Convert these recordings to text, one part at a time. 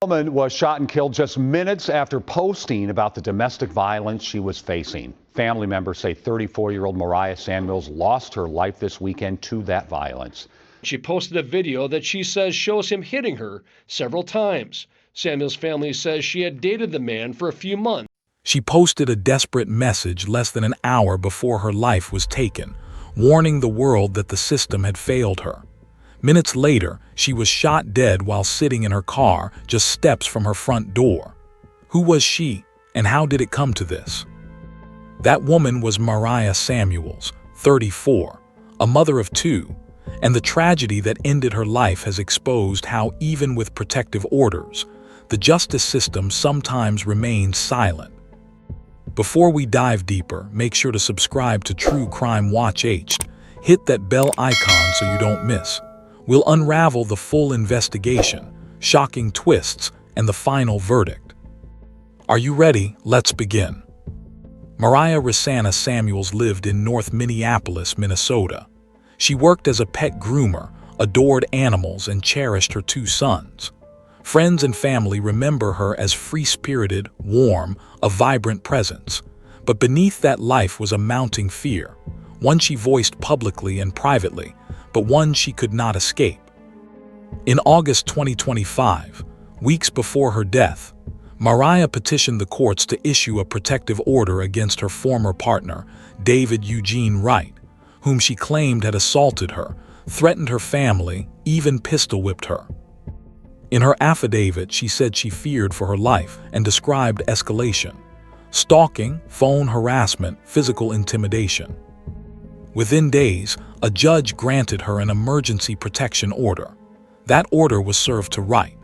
Woman was shot and killed just minutes after posting about the domestic violence she was facing. Family members say 34-year-old Mariah Samuels lost her life this weekend to that violence. She posted a video that she says shows him hitting her several times. Samuel's family says she had dated the man for a few months. She posted a desperate message less than an hour before her life was taken, warning the world that the system had failed her. Minutes later, she was shot dead while sitting in her car just steps from her front door. Who was she, and how did it come to this? That woman was Mariah Samuels, 34, a mother of two, and the tragedy that ended her life has exposed how, even with protective orders, the justice system sometimes remains silent. Before we dive deeper, make sure to subscribe to True Crime Watch H. Hit that bell icon so you don't miss. We'll unravel the full investigation, shocking twists, and the final verdict. Are you ready? Let's begin. Mariah Rosanna Samuels lived in North Minneapolis, Minnesota. She worked as a pet groomer, adored animals, and cherished her two sons. Friends and family remember her as free-spirited, warm, a vibrant presence. But beneath that life was a mounting fear, one she voiced publicly and privately, but one she could not escape. In August 2025, weeks before her death, Mariah petitioned the courts to issue a protective order against her former partner, David Eugene Wright, whom she claimed had assaulted her, threatened her family, even pistol-whipped her. In her affidavit, she said she feared for her life and described escalation: stalking, phone harassment, physical intimidation. Within days, a judge granted her an emergency protection order. That order was served to Wright.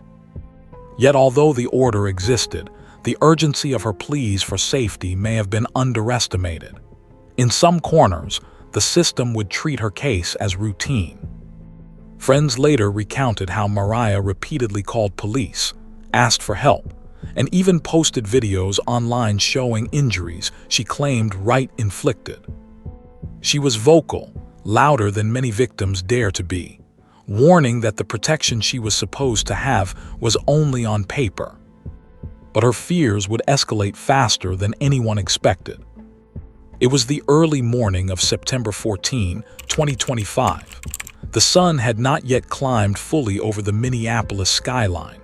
Yet although the order existed, the urgency of her pleas for safety may have been underestimated. In some corners, the system would treat her case as routine. Friends later recounted how Mariah repeatedly called police, asked for help, and even posted videos online showing injuries she claimed Wright inflicted. She was vocal, louder than many victims dare to be, warning that the protection she was supposed to have was only on paper. But her fears would escalate faster than anyone expected. It was the early morning of September 14, 2025. The sun had not yet climbed fully over the Minneapolis skyline.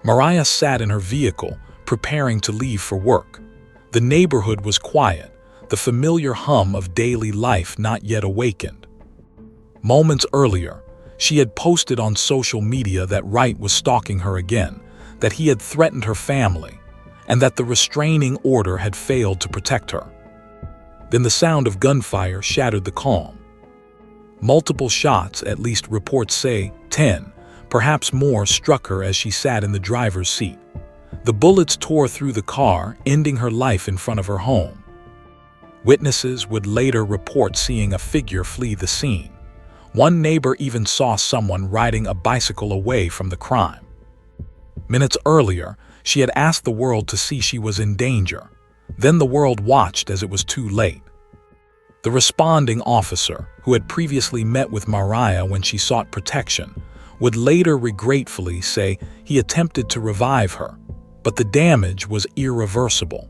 Mariah sat in her vehicle, preparing to leave for work. The neighborhood was quiet, the familiar hum of daily life not yet awakened. Moments earlier, she had posted on social media that Wright was stalking her again, that he had threatened her family, and that the restraining order had failed to protect her. Then the sound of gunfire shattered the calm. Multiple shots, at least reports say 10, perhaps more, struck her as she sat in the driver's seat. The bullets tore through the car, ending her life in front of her home. Witnesses would later report seeing a figure flee the scene. One neighbor even saw someone riding a bicycle away from the crime. Minutes earlier, she had asked the world to see she was in danger. Then the world watched as it was too late. The responding officer, who had previously met with Mariah when she sought protection, would later regretfully say he attempted to revive her, but the damage was irreversible.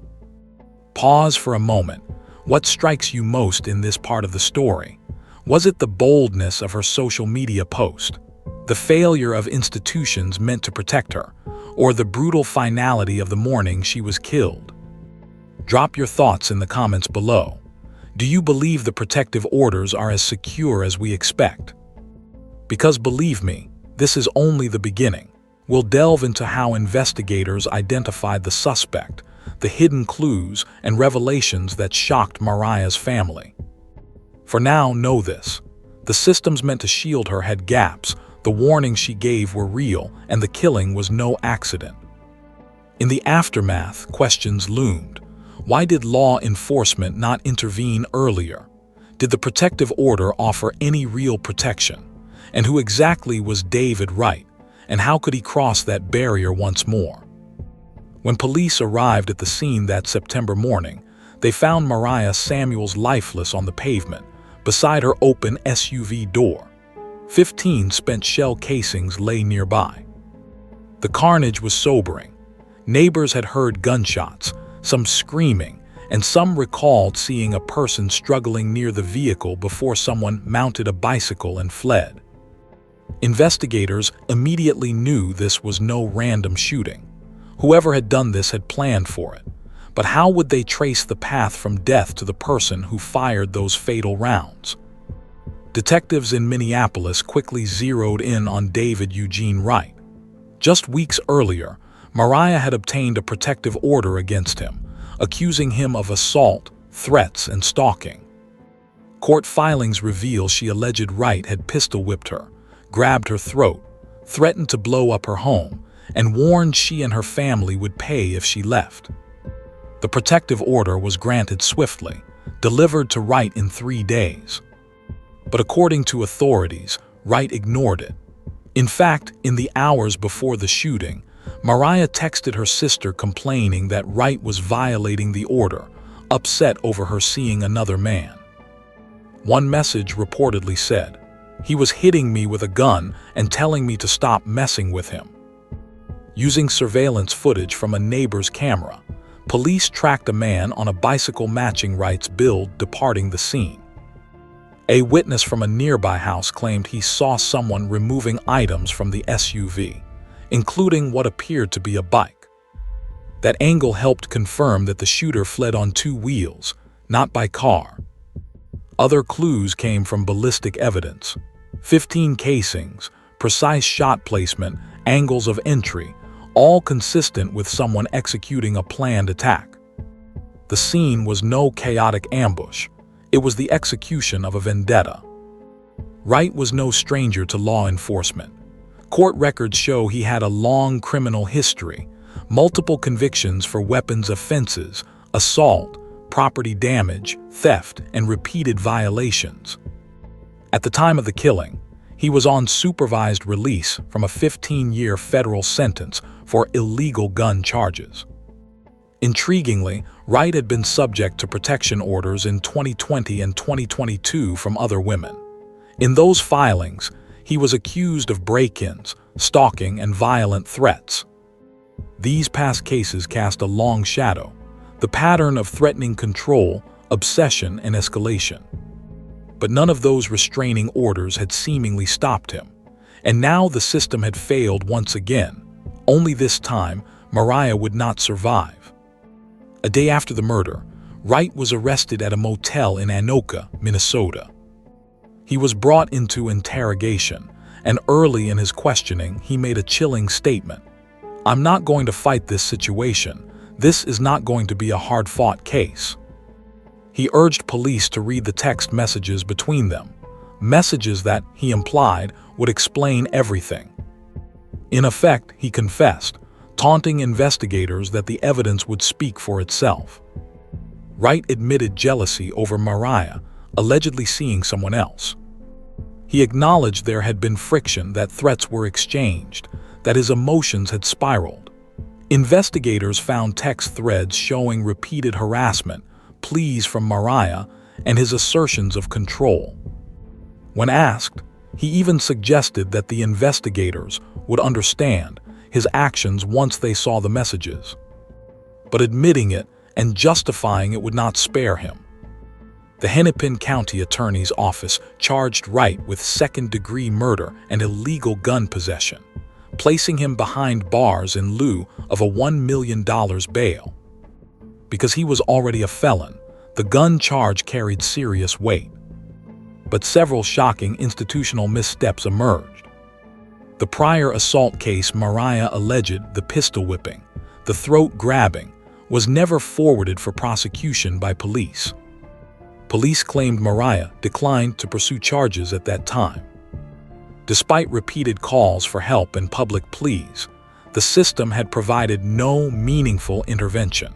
Pause for a moment. What strikes you most in this part of the story? Was it the boldness of her social media post, the failure of institutions meant to protect her, or the brutal finality of the morning she was killed? Drop your thoughts in the comments below. Do you believe the protective orders are as secure as we expect? Because believe me, this is only the beginning. We'll delve into how investigators identified the suspect, the hidden clues and revelations that shocked Mariah's family. For now, know this: the systems meant to shield her had gaps, the warnings she gave were real, and the killing was no accident. In the aftermath, questions loomed. Why did law enforcement not intervene earlier? Did the protective order offer any real protection? And who exactly was David Wright? And how could he cross that barrier once more? When police arrived at the scene that September morning, they found Mariah Samuels lifeless on the pavement, beside her open SUV door. 15 spent shell casings lay nearby. The carnage was sobering. Neighbors had heard gunshots, some screaming, and some recalled seeing a person struggling near the vehicle before someone mounted a bicycle and fled. Investigators immediately knew this was no random shooting. Whoever had done this had planned for it. But how would they trace the path from death to the person who fired those fatal rounds? Detectives in Minneapolis quickly zeroed in on David Eugene Wright. Just weeks earlier, Mariah had obtained a protective order against him, accusing him of assault, threats, and stalking. Court filings reveal she alleged Wright had pistol-whipped her, grabbed her throat, threatened to blow up her home, and warned she and her family would pay if she left. The protective order was granted swiftly, delivered to Wright in 3 days. But according to authorities, Wright ignored it. In fact, in the hours before the shooting, Mariah texted her sister complaining that Wright was violating the order, upset over her seeing another man. One message reportedly said, "He was hitting me with a gun and telling me to stop messing with him." Using surveillance footage from a neighbor's camera, police tracked a man on a bicycle matching Wright's build departing the scene. A witness from a nearby house claimed he saw someone removing items from the SUV, including what appeared to be a bike. That angle helped confirm that the shooter fled on 2 wheels, not by car. Other clues came from ballistic evidence: 15 casings, precise shot placement, angles of entry, all consistent with someone executing a planned attack. The scene was no chaotic ambush. It was the execution of a vendetta. Wright was no stranger to law enforcement. Court records show he had a long criminal history, multiple convictions for weapons offenses, assault, property damage, theft, and repeated violations. At the time of the killing, he was on supervised release from a 15-year federal sentence for illegal gun charges. Intriguingly, Wright had been subject to protection orders in 2020 and 2022 from other women. In those filings, he was accused of break-ins, stalking, and violent threats. These past cases cast a long shadow, the pattern of threatening control, obsession, and escalation. But none of those restraining orders had seemingly stopped him, and now the system had failed once again. Only this time, Mariah would not survive. A day after the murder, Wright was arrested at a motel in Anoka, Minnesota. He was brought into interrogation, and early in his questioning, he made a chilling statement. "I'm not going to fight this situation. This is not going to be a hard-fought case." He urged police to read the text messages between them, messages that, he implied, would explain everything. In effect, he confessed, taunting investigators that the evidence would speak for itself. Wright admitted jealousy over Mariah, allegedly seeing someone else. He acknowledged there had been friction, that threats were exchanged, that his emotions had spiraled. Investigators found text threads showing repeated harassment, pleas from Mariah, and his assertions of control. When asked, he even suggested that the investigators would understand his actions once they saw the messages. But admitting it and justifying it would not spare him. The Hennepin County Attorney's Office charged Wright with second-degree murder and illegal gun possession, placing him behind bars in lieu of a $1 million bail. Because he was already a felon, the gun charge carried serious weight. But several shocking institutional missteps emerged. The prior assault case Mariah alleged, the pistol whipping, the throat grabbing, was never forwarded for prosecution by police. Police claimed Mariah declined to pursue charges at that time. Despite repeated calls for help and public pleas, the system had provided no meaningful intervention.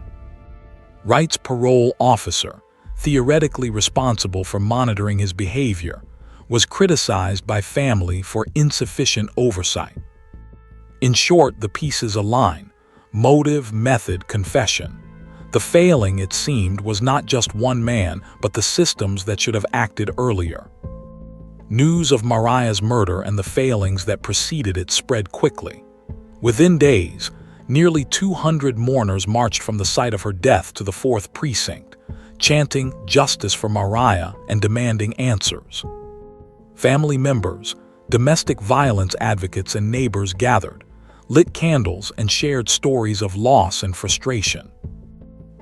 Wright's parole officer, theoretically responsible for monitoring his behavior, was criticized by family for insufficient oversight. In short, the pieces align: motive, method, confession. The failing, it seemed, was not just one man, but the systems that should have acted earlier. News of Mariah's murder and the failings that preceded it spread quickly. Within days, nearly 200 mourners marched from the site of her death to the 4th precinct, chanting justice for Mariah and demanding answers. Family members, domestic violence advocates, and neighbors gathered, lit candles, and shared stories of loss and frustration.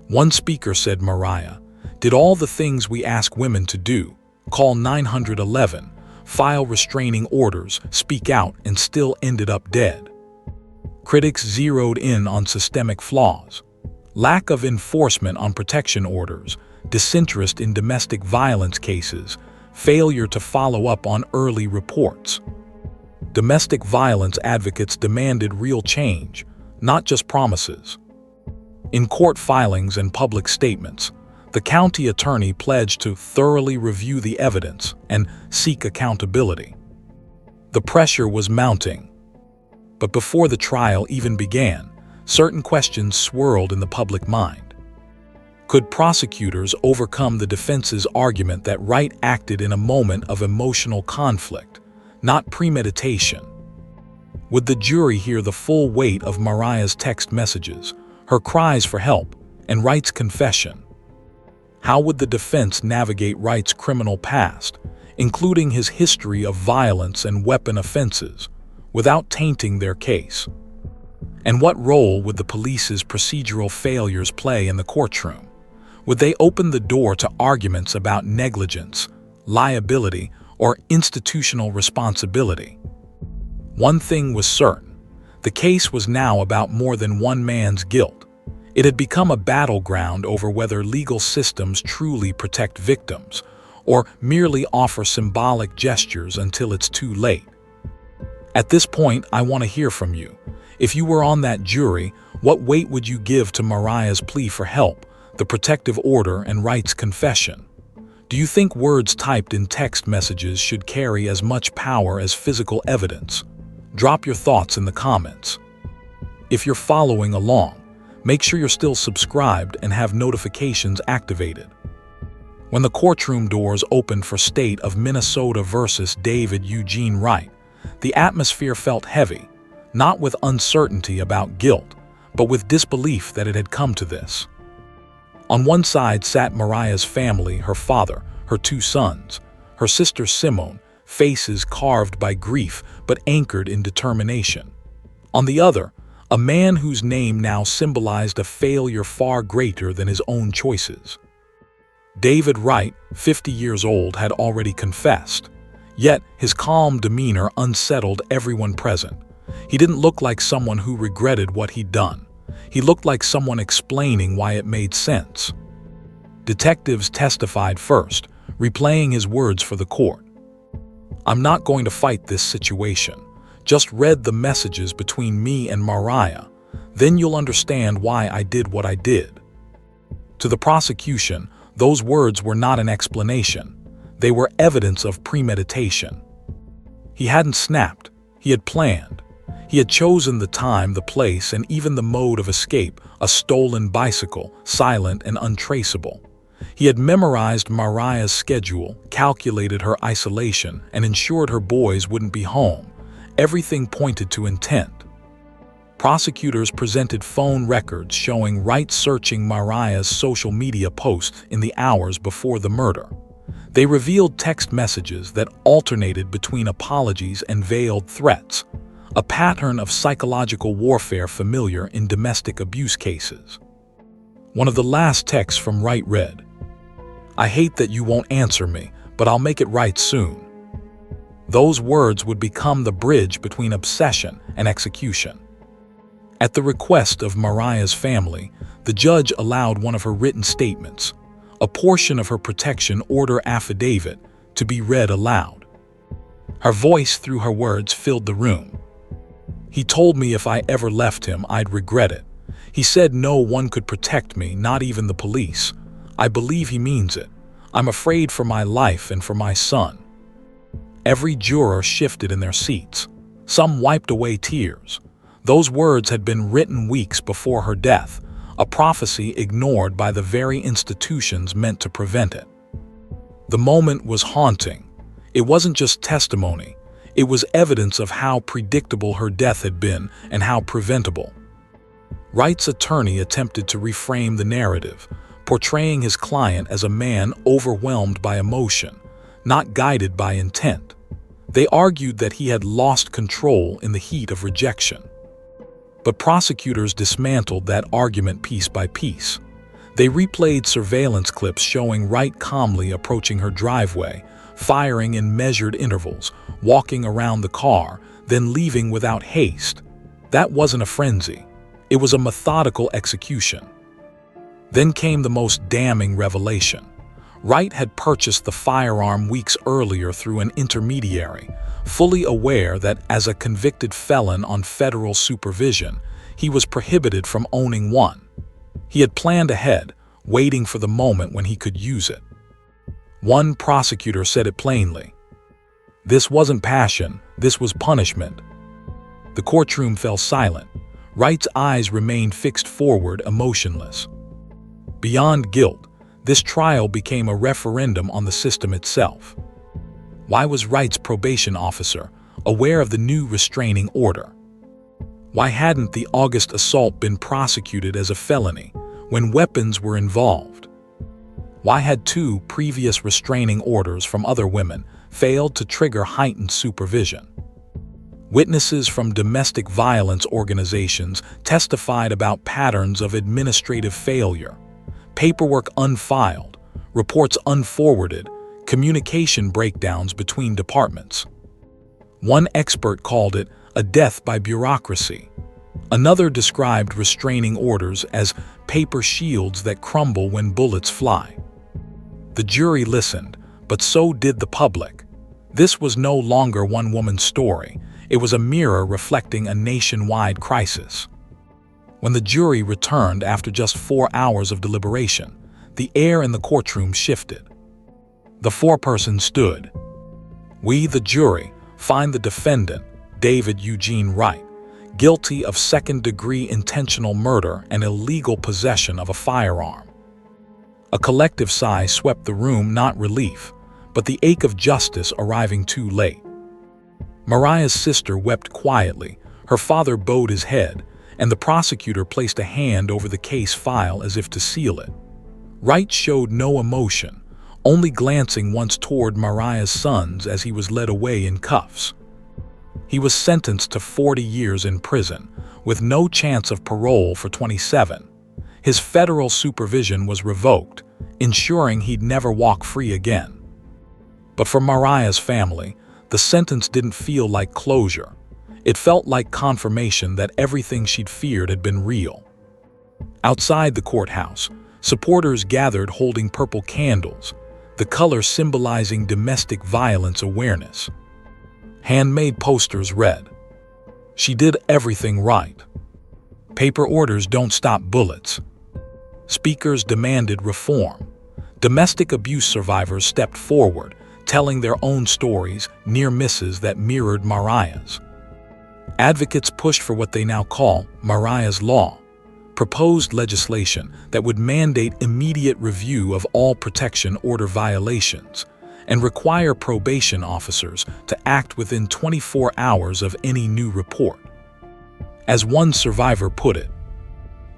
One speaker said Mariah did all the things we ask women to do: call 911, file restraining orders, speak out, and still ended up dead. Critics zeroed in on systemic flaws: lack of enforcement on protection orders, disinterest in domestic violence cases, failure to follow up on early reports. Domestic violence advocates demanded real change, not just promises. In court filings and public statements, the county attorney pledged to thoroughly review the evidence and seek accountability. The pressure was mounting. But before the trial even began, certain questions swirled in the public mind. Could prosecutors overcome the defense's argument that Wright acted in a moment of emotional conflict, not premeditation? Would the jury hear the full weight of Mariah's text messages, her cries for help, and Wright's confession? How would the defense navigate Wright's criminal past, including his history of violence and weapon offenses, without tainting their case? And what role would the police's procedural failures play in the courtroom? Would they open the door to arguments about negligence, liability, or institutional responsibility? One thing was certain: the case was now about more than one man's guilt. It had become a battleground over whether legal systems truly protect victims, or merely offer symbolic gestures until it's too late. At this point, I want to hear from you. If you were on that jury, what weight would you give to Mariah's plea for help, the protective order, and Wright's confession? Do you think words typed in text messages should carry as much power as physical evidence? Drop your thoughts in the comments. If you're following along, make sure you're still subscribed and have notifications activated. When the courtroom doors opened for State of Minnesota versus David Eugene Wright, the atmosphere felt heavy, not with uncertainty about guilt, but with disbelief that it had come to this. On one side sat Mariah's family, her father, her 2 sons, her sister Simone, faces carved by grief but anchored in determination. On the other, a man whose name now symbolized a failure far greater than his own choices. David Wright, 50 years old, had already confessed, yet his calm demeanor unsettled everyone present. He didn't look like someone who regretted what he'd done. He looked like someone explaining why it made sense. Detectives testified first, replaying his words for the court. "I'm not going to fight this situation. Just read the messages between me and Mariah. Then you'll understand why I did what I did." To the prosecution, those words were not an explanation. They were evidence of premeditation. He hadn't snapped. He had planned. He had chosen the time, the place, and even the mode of escape: a stolen bicycle, silent and untraceable. He had memorized Mariah's schedule, calculated her isolation, and ensured her boys wouldn't be home. Everything pointed to intent. Prosecutors presented phone records showing Wright searching Mariah's social media posts in the hours before the murder. They revealed text messages that alternated between apologies and veiled threats, a pattern of psychological warfare familiar in domestic abuse cases. One of the last texts from Wright read, "I hate that you won't answer me, but I'll make it right soon." Those words would become the bridge between obsession and execution. At the request of Mariah's family, the judge allowed one of her written statements, a portion of her protection order affidavit, to be read aloud. Her voice through her words filled the room. "He told me if I ever left him, I'd regret it. He said no one could protect me, not even the police. I believe he means it. I'm afraid for my life and for my son." Every juror shifted in their seats. Some wiped away tears. Those words had been written weeks before her death, a prophecy ignored by the very institutions meant to prevent it. The moment was haunting. It wasn't just testimony. It was evidence of how predictable her death had been and how preventable. Wright's attorney attempted to reframe the narrative, portraying his client as a man overwhelmed by emotion, not guided by intent. They argued that he had lost control in the heat of rejection. But prosecutors dismantled that argument piece by piece. They replayed surveillance clips showing Wright calmly approaching her driveway, firing in measured intervals, walking around the car, then leaving without haste. That wasn't a frenzy. It was a methodical execution. Then came the most damning revelation. Wright had purchased the firearm weeks earlier through an intermediary, fully aware that as a convicted felon on federal supervision, he was prohibited from owning one. He had planned ahead, waiting for the moment when he could use it. One prosecutor said it plainly. This wasn't passion, this was punishment. The courtroom fell silent. Wright's eyes remained fixed forward, emotionless. Beyond guilt, this trial became a referendum on the system itself. Why was Wright's probation officer aware of the new restraining order? Why hadn't the August assault been prosecuted as a felony when weapons were involved? Why had 2 previous restraining orders from other women failed to trigger heightened supervision? Witnesses from domestic violence organizations testified about patterns of administrative failure, paperwork unfiled, reports unforwarded, communication breakdowns between departments. One expert called it a death by bureaucracy. Another described restraining orders as paper shields that crumble when bullets fly. The jury listened, but so did the public. This was no longer one woman's story. It was a mirror reflecting a nationwide crisis. When the jury returned after just 4 hours of deliberation, the air in the courtroom shifted. The foreperson stood. We, the jury, find the defendant, David Eugene Wright, guilty of second-degree intentional murder and illegal possession of a firearm. A collective sigh swept the room, not relief, but the ache of justice arriving too late. Mariah's sister wept quietly, her father bowed his head, and the prosecutor placed a hand over the case file as if to seal it. Wright showed no emotion, only glancing once toward Mariah's sons as he was led away in cuffs. He was sentenced to 40 years in prison, with no chance of parole for 27. His federal supervision was revoked, ensuring he'd never walk free again. But for Mariah's family, the sentence didn't feel like closure. It felt like confirmation that everything she'd feared had been real. Outside the courthouse, supporters gathered holding purple candles, the color symbolizing domestic violence awareness. Handmade posters read, "She did everything right." Paper orders don't stop bullets. Speakers demanded reform. Domestic abuse survivors stepped forward, telling their own stories, near misses that mirrored Mariah's. Advocates pushed for what they now call Mariah's Law, proposed legislation that would mandate immediate review of all protection order violations and require probation officers to act within 24 hours of any new report. As one survivor put it,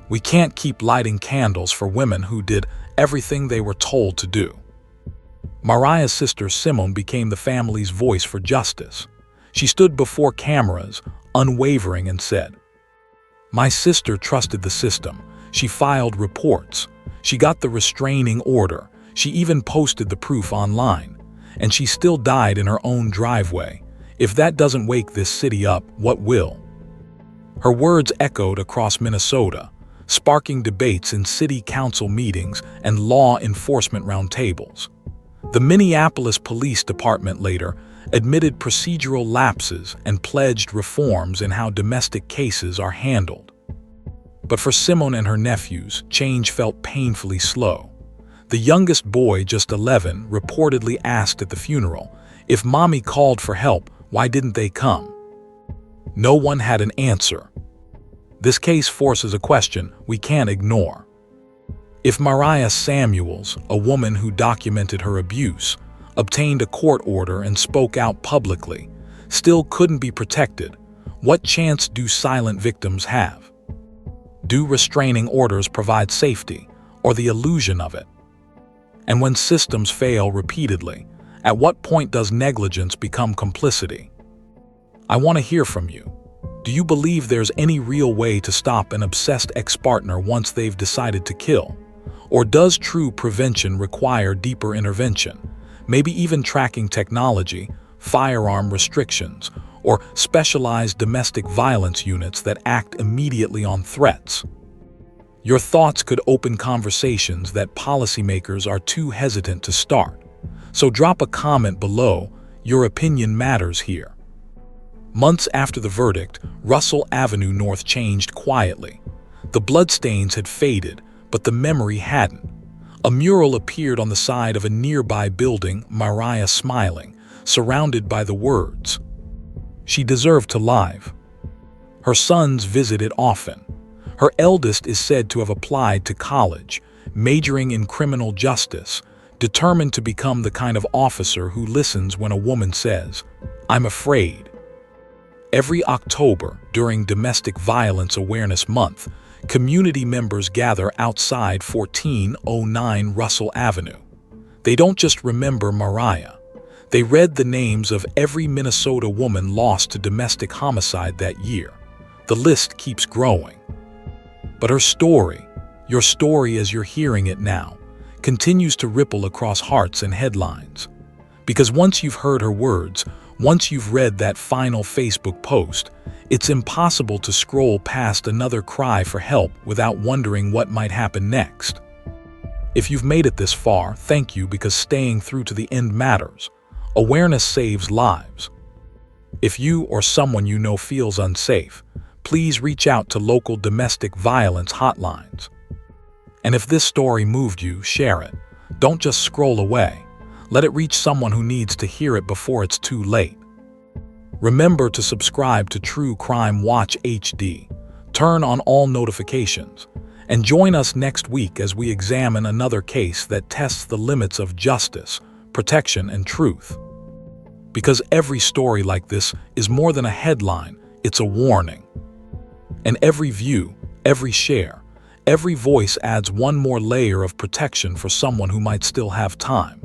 "We can't keep lighting candles for women who did everything they were told to do." Mariah's sister Simone became the family's voice for justice. She stood before cameras, unwavering, and said, "My sister trusted the system. She filed reports. She got the restraining order. She even posted the proof online. And she still died in her own driveway. If that doesn't wake this city up, what will?" Her words echoed across Minnesota, sparking debates in city council meetings and law enforcement roundtables. The Minneapolis Police Department later admitted procedural lapses and pledged reforms in how domestic cases are handled. But for Simone and her nephews, change felt painfully slow. The youngest boy, just 11, reportedly asked at the funeral, "If Mommy called for help, why didn't they come?" No one had an answer. This case forces a question we can't ignore. If Mariah Samuels, a woman who documented her abuse, obtained a court order and spoke out publicly, still couldn't be protected, what chance do silent victims have? Do restraining orders provide safety, or the illusion of it? And when systems fail repeatedly, at what point does negligence become complicity? I want to hear from you. Do you believe there's any real way to stop an obsessed ex-partner once they've decided to kill? Or does true prevention require deeper intervention, maybe even tracking technology, firearm restrictions, or specialized domestic violence units that act immediately on threats? Your thoughts could open conversations that policymakers are too hesitant to start. So drop a comment below. Your opinion matters here. Months after the verdict, Russell Avenue North changed quietly. The bloodstains had faded, but the memory hadn't. A mural appeared on the side of a nearby building, Mariah smiling, surrounded by the words, "She deserved to live." Her sons visit it often. Her eldest is said to have applied to college, majoring in criminal justice, determined to become the kind of officer who listens when a woman says, "I'm afraid." Every October, during Domestic Violence Awareness Month, community members gather outside 1409 Russell Avenue. They don't just remember Mariah. They read the names of every Minnesota woman lost to domestic homicide that year. The list keeps growing. But her story, your story as you're hearing it now, continues to ripple across hearts and headlines. Because once you've heard her words, once you've read that final Facebook post, it's impossible to scroll past another cry for help without wondering what might happen next. If you've made it this far, thank you, because staying through to the end matters. Awareness saves lives. If you or someone you know feels unsafe, please reach out to local domestic violence hotlines. And if this story moved you, share it. Don't just scroll away. Let it reach someone who needs to hear it before it's too late. Remember to subscribe to True Crime Watch HD. Turn on all notifications. And join us next week as we examine another case that tests the limits of justice, protection, and truth. Because every story like this is more than a headline, it's a warning. And every view, every share, every voice adds one more layer of protection for someone who might still have time.